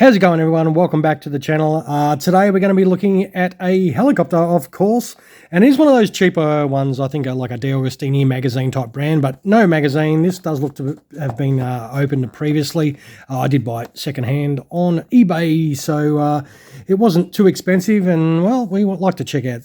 How's it going, everyone, and welcome back to the channel. Today we're going to be looking at a helicopter, of course, and it's one of those cheaper ones. I think like a DeAgostini magazine type brand, but no magazine. This does look to have been opened previously. I did buy it secondhand on eBay, so it wasn't too expensive, and well, we would like to check out,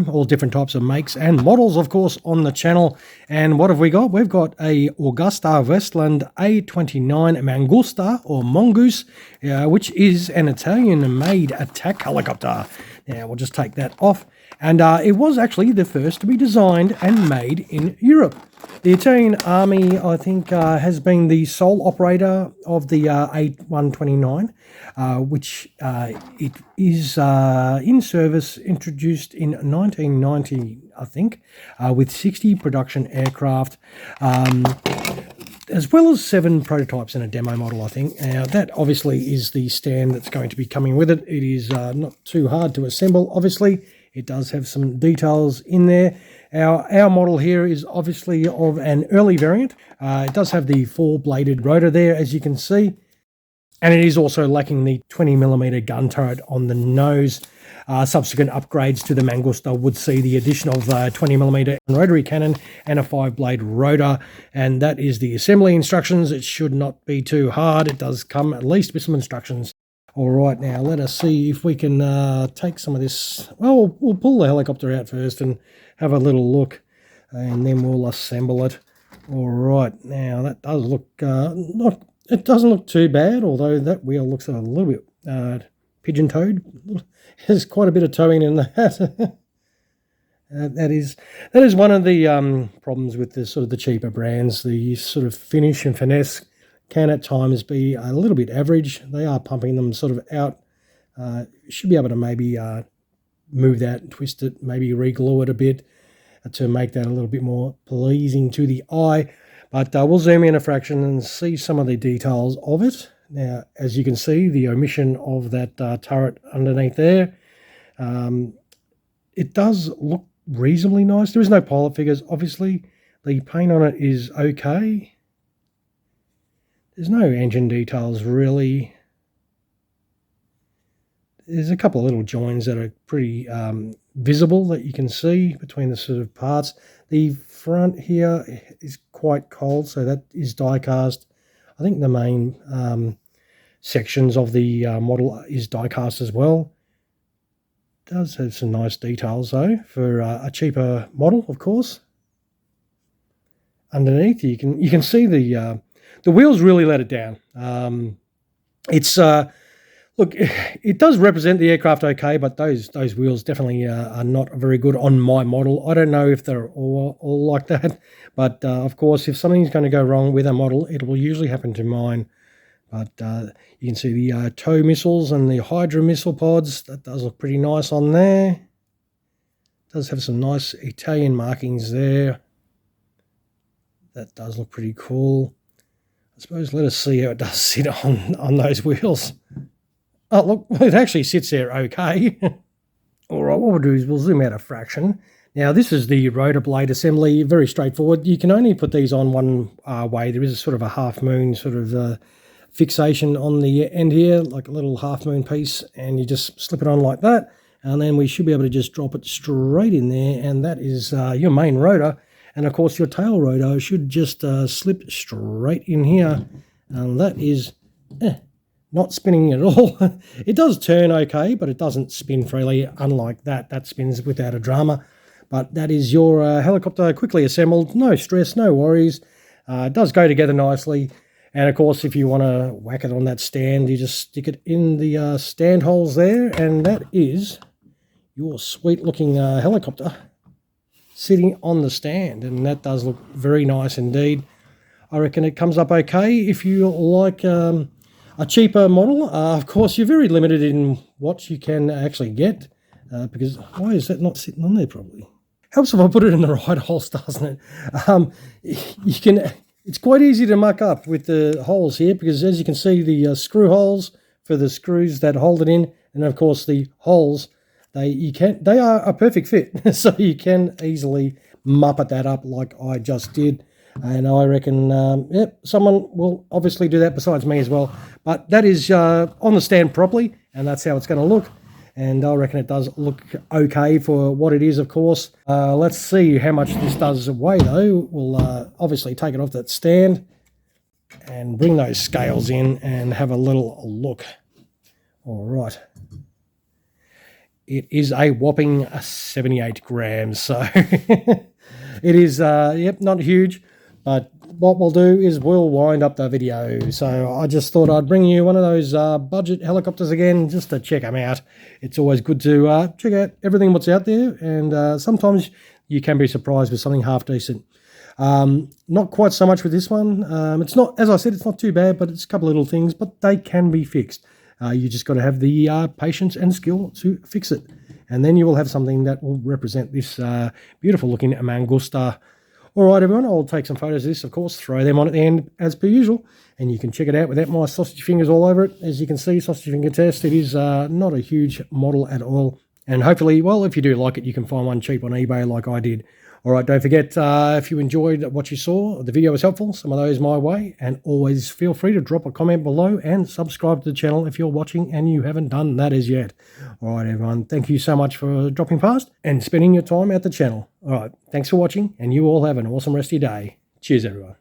all different types of makes and models, of course, on the channel. And what have we got? We've got a AgustaWestland A129 Mangusta, or Mongoose, which is an Italian-made attack helicopter. Now, we'll just take that off. And it was actually the first to be designed and made in Europe. The Italian Army, I think, has been the sole operator of the A129, which it is in service, introduced in 1990, I think, with 60 production aircraft, as well as 7 prototypes and a demo model, I think. Now, that obviously is the stand that's going to be coming with it. It is not too hard to assemble, obviously. It does have some details in there. Our model here is obviously of an early variant. It does have the 4-bladed rotor there, as you can see. And it is also lacking the 20mm gun turret on the nose. Subsequent upgrades to the Mangusta would see the addition of 20mm rotary cannon and a 5-blade rotor. And that is the assembly instructions. It should not be too hard. It does come at least with some instructions. All right, now let us see if we can take some of this. Well, we'll pull the helicopter out first and have a little look, and then we'll assemble it. All right, now that does look it doesn't look too bad, although that wheel looks a little bit pigeon-toed. There's quite a bit of towing in that. That is one of the problems with the sort of the cheaper brands. The sort of finish and finesse can at times be a little bit average. They are pumping them sort of out. Should be able to maybe move that, twist it, maybe re-glue it a bit to make that a little bit more pleasing to the eye. But we'll zoom in a fraction and see some of the details of it. Now, as you can see, the omission of that turret underneath there, it does look reasonably nice. There is no pilot figures, obviously. The paint on it is okay. There's no engine details, really. There's a couple of little joins that are pretty visible that you can see between the sort of parts. The front here is quite cold, so that is die-cast. I think the main sections of the model is die-cast as well. It does have some nice details, though, for a cheaper model, of course. Underneath, you can see the wheels really let it down. It's look, it does represent the aircraft okay, but those wheels definitely are not very good on my model. I don't know if they're all like that, but of course, if something's going to go wrong with a model, it will usually happen to mine. But you can see the tow missiles and the Hydra missile pods. That does look pretty nice on there. It does have some nice Italian markings there. That does look pretty cool. I suppose let us see how it does sit on those wheels. Oh, look, it actually sits there okay. All right, what we'll do is we'll zoom out a fraction. Now, this is the rotor blade assembly, very straightforward. You can only put these on one way. There is a sort of a half-moon sort of fixation on the end here, like a little half-moon piece, and you just slip it on like that, and then we should be able to just drop it straight in there, and that is your main rotor. And, of course, your tail rotor should just slip straight in here. And that is not spinning at all. It does turn okay, but it doesn't spin freely, unlike that. That spins without a drama. But that is your helicopter quickly assembled. No stress, no worries. It does go together nicely. And, of course, if you want to whack it on that stand, you just stick it in the stand holes there. And that is your sweet-looking helicopter sitting on the stand, and that does look very nice indeed. I reckon it comes up okay if you like a cheaper model. Of course, you're very limited in what you can actually get, because why is that not sitting on there properly? Helps if I put it in the right holes, doesn't it? It's quite easy to muck up with the holes here, because as you can see, the screw holes for the screws that hold it in, and of course the holes, they are a perfect fit, so you can easily muppet that up like I just did. And I reckon, yep, someone will obviously do that besides me as well. But that is on the stand properly, and that's how it's going to look. And I reckon it does look okay for what it is, of course. Let's see how much this does weigh, though. We'll obviously take it off that stand and bring those scales in and have a little look. All right. It is a whopping 78 grams, so it is, yep, not huge. But what we'll do is we'll wind up the video. So I just thought I'd bring you one of those budget helicopters again, just to check them out. It's always good to check out everything what's out there, and sometimes you can be surprised with something half decent. Not quite so much with this one. It's not, as I said, it's not too bad, but it's a couple of little things, but they can be fixed. You just got to have the patience and skill to fix it. And then you will have something that will represent this beautiful looking Mangusta. All right, everyone, I'll take some photos of this, of course, throw them on at the end as per usual, and you can check it out without my sausage fingers all over it. As you can see, sausage finger test, it is not a huge model at all. And hopefully, well, if you do like it, you can find one cheap on eBay like I did. All right, don't forget, if you enjoyed what you saw, the video was helpful, some of those my way, and always feel free to drop a comment below and subscribe to the channel if you're watching and you haven't done that as yet. All right, everyone, thank you so much for dropping past and spending your time at the channel. All right, thanks for watching, and you all have an awesome rest of your day. Cheers, everyone.